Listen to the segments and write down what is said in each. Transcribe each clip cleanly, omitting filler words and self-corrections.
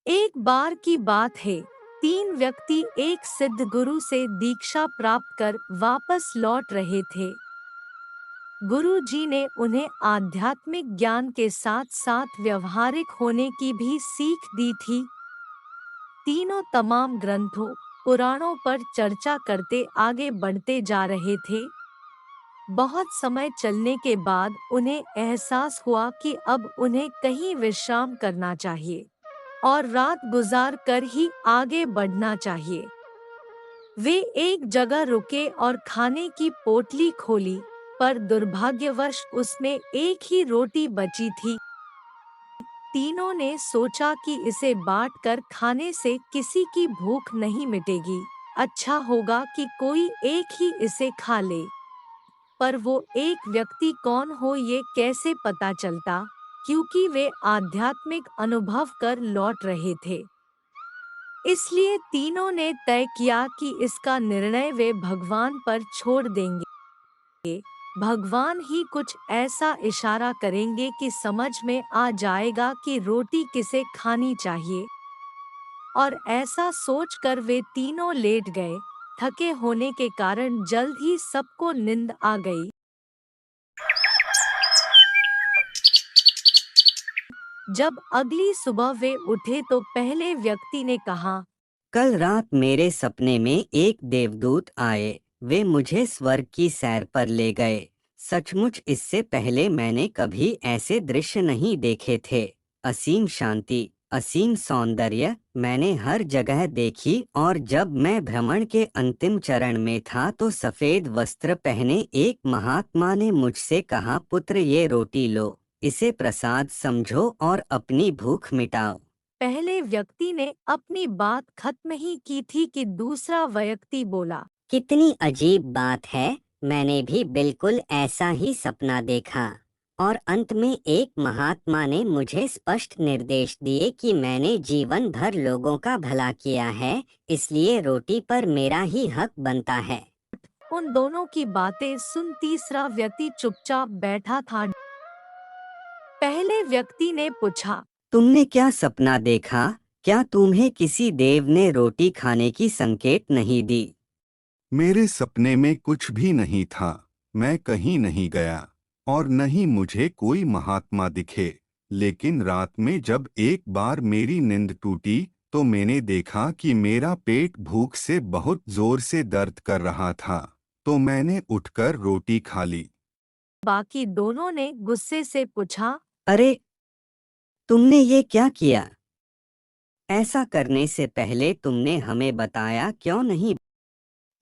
एक बार की बात है, तीन व्यक्ति एक सिद्ध गुरु से दीक्षा प्राप्त कर वापस लौट रहे थे। गुरु जी ने उन्हें आध्यात्मिक ज्ञान के साथ साथ व्यवहारिक होने की भी सीख दी थी। तीनों तमाम ग्रंथों, पुराणों पर चर्चा करते आगे बढ़ते जा रहे थे। बहुत समय चलने के बाद उन्हें एहसास हुआ कि अब उन्हें कहीं विश्राम करना चाहिए और रात गुजार कर ही आगे बढ़ना चाहिए। वे एक जगह रुके और खाने की पोटली खोली, पर दुर्भाग्यवश उसमें एक ही रोटी बची थी। तीनों ने सोचा कि इसे बांटकर खाने से किसी की भूख नहीं मिटेगी, अच्छा होगा कि कोई एक ही इसे खा ले। पर वो एक व्यक्ति कौन हो ये कैसे पता चलता, क्योंकि वे आध्यात्मिक अनुभव कर लौट रहे थे। इसलिए तीनों ने तय किया कि इसका निर्णय वे भगवान पर छोड़ देंगे। भगवान ही कुछ ऐसा इशारा करेंगे कि समझ में आ जाएगा कि रोटी किसे खानी चाहिए। और ऐसा सोचकर वे तीनों लेट गए। थके होने के कारण जल्द ही सबको नींद आ गई। जब अगली सुबह वे उठे तो पहले व्यक्ति ने कहा, कल रात मेरे सपने में एक देवदूत आए। वे मुझे स्वर्ग की सैर पर ले गए। सचमुच इससे पहले मैंने कभी ऐसे दृश्य नहीं देखे थे। असीम शांति, असीम सौंदर्य मैंने हर जगह देखी, और जब मैं भ्रमण के अंतिम चरण में था तो सफेद वस्त्र पहने एक महात्मा ने मुझसे कहा, पुत्र ये रोटी लो, इसे प्रसाद समझो और अपनी भूख मिटाओ। पहले व्यक्ति ने अपनी बात खत्म ही की थी कि दूसरा व्यक्ति बोला, कितनी अजीब बात है, मैंने भी बिल्कुल ऐसा ही सपना देखा। और अंत में एक महात्मा ने मुझे स्पष्ट निर्देश दिए कि मैंने जीवन भर लोगों का भला किया है, इसलिए रोटी पर मेरा ही हक बनता है। उन दोनों की बातें सुन तीसरा व्यक्ति चुपचाप बैठा था। पहले व्यक्ति ने पूछा, तुमने क्या सपना देखा? क्या तुम्हें किसी देव ने रोटी खाने की संकेत नहीं दी? मेरे सपने में कुछ भी नहीं था। मैं कहीं नहीं गया और न ही मुझे कोई महात्मा दिखे। लेकिन रात में जब एक बार मेरी नींद टूटी तो मैंने देखा कि मेरा पेट भूख से बहुत जोर से दर्द कर रहा था, तो मैंने उठकर रोटी खा ली। बाकी दोनों ने गुस्से से पूछा, अरे, तुमने ये क्या किया? ऐसा करने से पहले तुमने हमें बताया क्यों नहीं?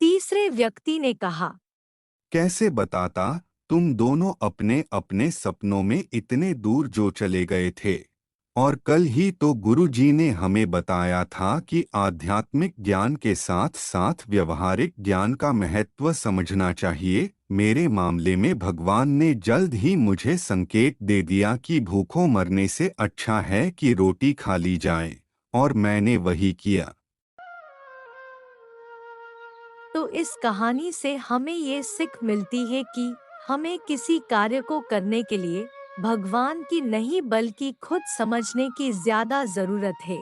तीसरे व्यक्ति ने कहा, कैसे बताता, तुम दोनों अपने अपने सपनों में इतने दूर जो चले गए थे। और कल ही तो गुरु जी ने हमें बताया था कि आध्यात्मिक ज्ञान के साथ साथ व्यवहारिक ज्ञान का महत्व समझना चाहिए। मेरे मामले में भगवान ने जल्द ही मुझे संकेत दे दिया कि भूखों मरने से अच्छा है कि रोटी खा ली जाए, और मैंने वही किया। तो इस कहानी से हमें ये सीख मिलती है कि हमें किसी कार्य को करने के लिए भगवान की नहीं बल्कि खुद समझने की ज्यादा जरूरत है।